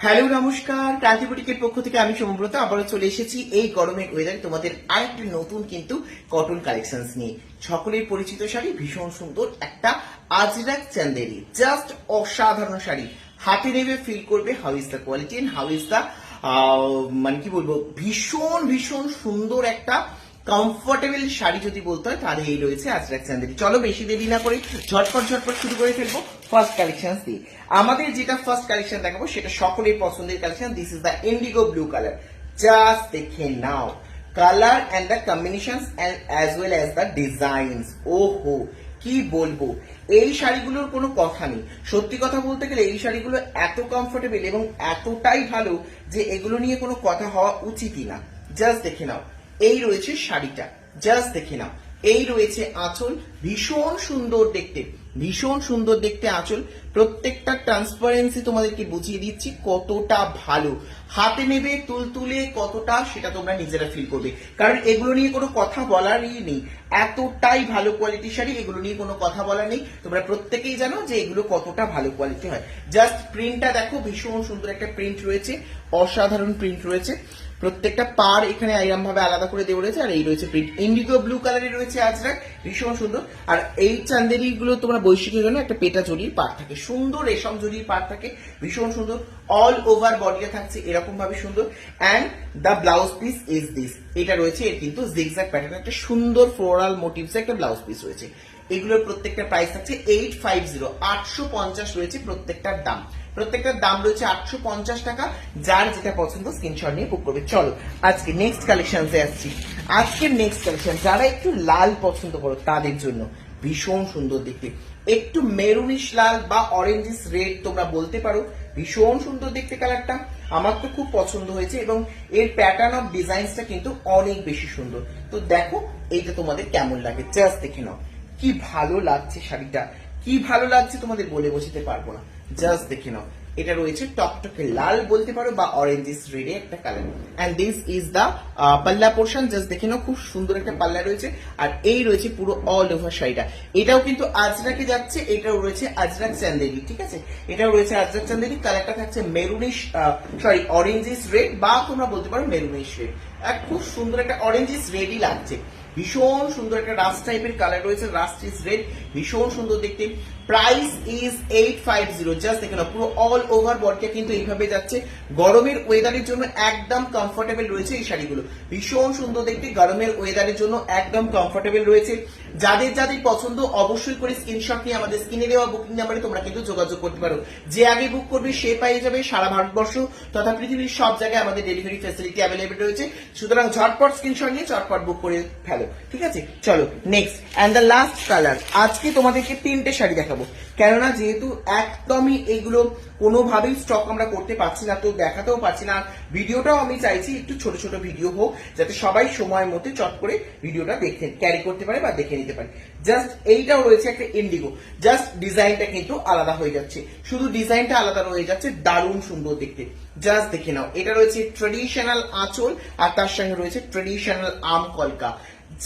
Hello নমস্কার, ক্রান্তি বুটিকের পক্ষ থেকে আমি সমব্রত আবারও চলে এসেছি এই গরমের ওয়েদারে তোমাদের আরেকটি নতুন কিন্তু কটন কালেকশনস নিয়ে। সকলের পরিচিত শাড়ি, ভীষণ সুন্দর একটা আজরাক চান্দেরি, জাস্ট অসাধারণ শাড়ি। হাতে নেবে ফিল করবে how is the quality and how is the মানে কি বলবো, ভীষণ ভীষণ সুন্দর একটা কমফোর্টেবল শাড়ি যদি বলতে হয় তাহলে এই রয়েছে আজরাক চান্দেরি। চলো বেশি দেরি না করে ঝটপট শুরু করে ফেলবো ফার্স্ট কালেকশন দিয়ে। আমাদের যেটা ফার্স্ট কালেকশন দেখাবো সেটা সকলের পছন্দের collection. This is the indigo blue colour. Just দেখে নাও colour and the combination as well as the designs. ওহো কি বলবো, এই শাড়িগুলোর কোনো কথা নেই। সত্যি কথা বলতে গেলে এই শাড়িগুলো এত কমফোর্টেবল এবং এতটাই ভালো যে এগুলো নিয়ে কোনো কথা হওয়া উচিতই না। জাস্ট দেখে নাও, এই রয়েছে শাড়িটা, জাস্ট দেখে নাও। এই রয়েছে আঁচল, ভীষণ সুন্দর দেখতে, ভীষণ সুন্দর দেখতে আঁচল। প্রত্যেকটা ট্রান্সপারেন্সি তোমাদেরকে বুঝিয়ে দিচ্ছি কতটা ভালো। হাতে নেবে তুলতুলে কতটা সেটা তোমরা নিজেরা ফিল করবে, কারণ এগুলো নিয়ে কোনো কথা বলারই নেই। এতটাই ভালো কোয়ালিটি শাড়ি, এগুলো নিয়ে কোনো কথা বলার নেই। তোমরা প্রত্যেকেই জানো যে এগুলো কতটা ভালো কোয়ালিটি হয়। জাস্ট প্রিন্টটা দেখো, ভীষণ সুন্দর একটা প্রিন্ট রয়েছে, অসাধারণ প্রিন্ট রয়েছে। প্রত্যেকটা পার এখানে এরকম ভাবে আলাদা করে দেওয়া রয়েছে। আর এই রয়েছে প্রিন্ট, ইন্ডিগো ব্লু কালারের রয়েছে আজরাক, ভীষণ সুন্দর। আর এই চান্দেরি গুলো তোমরা বৈশিষ্ট্যের জন্য একটা পেটা জরির পার থাকে, সুন্দর রেশম জরির পার থাকে, ভীষণ সুন্দর। অল ওভার বডিতে থাকছে এরকম ভাবে সুন্দর। And the blouse piece is this. এটা রয়েছে এর কিন্তু জিগজ্যাগ প্যাটার্ন, একটা সুন্দর ফ্লোরাল মোটিভস একটা ব্লাউজ পিস রয়েছে। এগুলোর প্রত্যেকটা প্রাইস থাকছে 850, 850 রয়েছে প্রত্যেকটার দাম। প্রত্যেকটার দাম রয়েছে 850 টাকা। যার যেটা পছন্দ স্ক্রিনশট নিয়ে বুক করবে। চলো আজকে নেক্সট কালেকশনসে আসছি। আজকের নেক্সট কালেকশন যারা একটু লাল পছন্দ করো তাদের জন্য ভীষণ সুন্দর দেখতে, একটু মেরুনিশ লাল বা অরেঞ্জিস রেড তোমরা বলতে পারো। ভীষণ সুন্দর দেখতে কালারটা, আমার তো খুব পছন্দ হয়েছে এবং এর প্যাটার্ন অফ ডিজাইনসটা কিন্তু অনেক বেশি সুন্দর। তো দেখো এইটা তোমাদের কেমন লাগে, জাস্ট দেখে নাও। কি ভালো লাগছে শাড়িটা, কি ভালো লাগছে তোমাদের বলে বোঝাতে পারবো না। জাস্ট দেখে নাও, এটা রয়েছে টকটকে লাল বলতে পারো বা অরেঞ্জিস রেডে একটা colour. And this is the পাল্লা পোর্শন। জাস্ট দেখে নাও, খুব সুন্দর একটা পাল্লা রয়েছে। আর এই রয়েছে পুরো অল ওভার শাড়িটা। এটাও কিন্তু আজরাকে যাচ্ছে, এটাও রয়েছে আজরাক চান্দেরি, ঠিক আছে। এটাও রয়েছে আজরাক চান্দেরি। কালারটা থাকছে মেরুনিশ অরেঞ্জিস রেড বা তোমরা বলতে পারো মেরুনিশ রেড। খুব সুন্দর একটা অরেঞ্জিস রেডই লাগছে। ভীষণ সুন্দর একটা রাস্ট টাইপের কালার রয়েছে, রাস্ট ইজ রেড, ভীষণ সুন্দর দেখতে। Price is 850। জাস্ট দেখে নাও, পুরো অল ওভার বডিটা কিন্তু এইভাবে যাচ্ছে। গরমের ওয়েদারের জন্য একদম কমফোর্টেবল রয়েছে এই শাড়িগুলো, ভীষণ সুন্দর দেখতে। গরমের ওয়েদারের জন্য একদম কমফোর্টেবল রয়েছে। যাদের যাদের পছন্দ অবশ্যই করে স্ক্রিনশট নিয়ে আমাদের স্ক্রিনে দেওয়া বুকিং নাম্বারে তোমরা কিন্তু যোগাযোগ করতে পারো। যে আগে বুক করবে সে পেয়ে যাবে। সারা ভারতবর্ষ তথা পৃথিবীর সব জায়গায় আমাদের ডেলিভারি ফ্যাসিলিটি অ্যাভেলেবল রয়েছে। সুতরাং ঝটপট স্ক্রিনশট নিয়ে চটপট বুক করে ফেলো, ঠিক আছে। চলো next and the last colour. আজকে তোমাদেরকে তিনটে শাড়ি দেখাবো, কেননা যেহেতু একদমই এইগুলো কোনোভাবেই স্টক আমরা করতে পারছি না, তো দেখাতেও পারছি না। ভিডিওটাও আমি চাইছি একটু ছোট ছোট ভিডিও হোক, যাতে সবাই সময় মতো চট করে ভিডিওটা দেখে ক্যারি করতে পারে বা দেখে নিতে পারে। জাস্ট এইটাও রয়েছে একটা ইন্ডিগো, জাস্ট ডিজাইনটা কিন্তু আলাদা হয়ে যাচ্ছে, শুধু ডিজাইনটা আলাদা হয়ে যাচ্ছে, দারুণ সুন্দর দেখতে। জাস্ট দেখে নাও, এটা রয়েছে ট্রেডিশনাল আঁচল আর তার সঙ্গে রয়েছে ট্রেডিশনাল আম কলকা।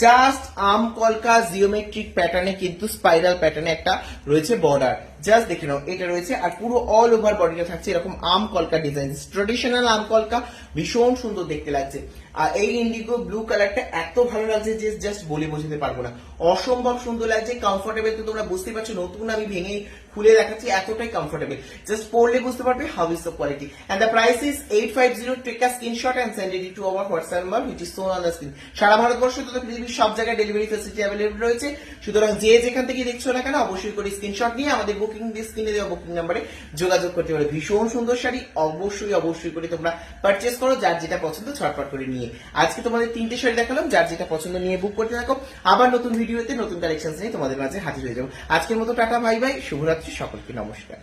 জাস্ট আম কলকা জিওমেট্রিক প্যাটার্নে কিন্তু স্পাইরাল প্যাটার্নে একটা রয়েছে বর্ডার। জাস্ট দেখে নাও, এটা রয়েছে। আর পুরো অল ওভার বডিটা থাকছে এরকম আম কলকা ডিজাইন, ট্রেডিশনাল আম কলকা, ভীষণ সুন্দর দেখতে লাগছে। আর এই ইন্ডিগো ব্লু কালারটা এত ভালো লাগছে যে জাস্ট বলে বোঝাতে পারবো না, অসম্ভব সুন্দর লাগছে। কমফোর্টেবল তো তোমরা বুঝতে পারছো, নতুন আমি ভেঙে খুলে দেখাচ্ছি, এতটাই কমফোর্টেবল। জাস্ট পরলে বুঝতে পারবে how is the quality. And the price is 850। Take a screenshot and send it to our WhatsApp number which is shown on the screen. সারা ভারতবর্ষ তথা পৃথিবীর সব জায়গায় ডেলিভারি ফ্যাসিলিটি অ্যাভেলেবল রয়েছে। সুতরাং যে যেখান থেকে দেখছো না কেন অবশ্যই করে স্ক্রিনশট নিয়ে আমাদের বুকিং স্ক্রিনে দেওয়া বুকিং নাম্বারে যোগাযোগ করতে পারে। ভীষণ সুন্দর শাড়ি, অবশ্যই অবশ্যই করে তোমরা পারচেস করো, যার যেটা পছন্দ ছটফট করে নিয়ে। আজকে তোমাদের তিনটে শাড়ি দেখালাম, যার যেটা পছন্দ নিয়ে বুক করতে থাকো। আবার নতুন ভিডিওতে নতুন কালেকশন নিয়ে তোমাদের মাঝে হাজির হয়ে যাবো। আজকের মতো টাটা, বাই বাই, শুভরাত্রি, সকলকে নমস্কার।